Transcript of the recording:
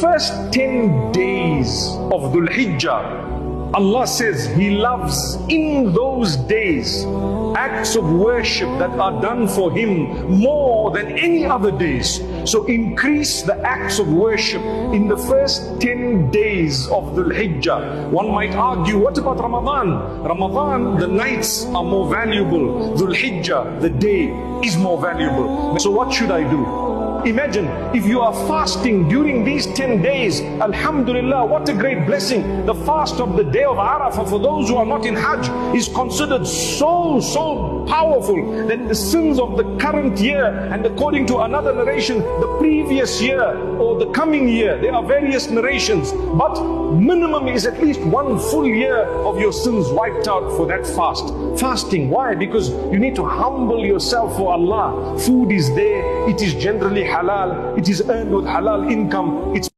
first 10 days of Dhul Hijjah, Allah says He loves in those days acts of worship that are done for Him more than any other days. So increase the acts of worship in the first 10 days of Dhul Hijjah. One might argue, what about Ramadan? Ramadan, the nights are more valuable. Dhul Hijjah, the day is more valuable. So what should I do? Imagine if you are fasting during these 10 days, Alhamdulillah, what a great blessing. The fast of the day of Arafah for those who are not in Hajj is considered so powerful that the sins of the current year, and according to another narration, the previous year or the coming year, there are various narrations, but minimum is at least 1 full year of your sins wiped out for that fast. Fasting, why? Because you need to humble yourself for Allah. Food is there, it is generally halal, it is earned with halal income, it's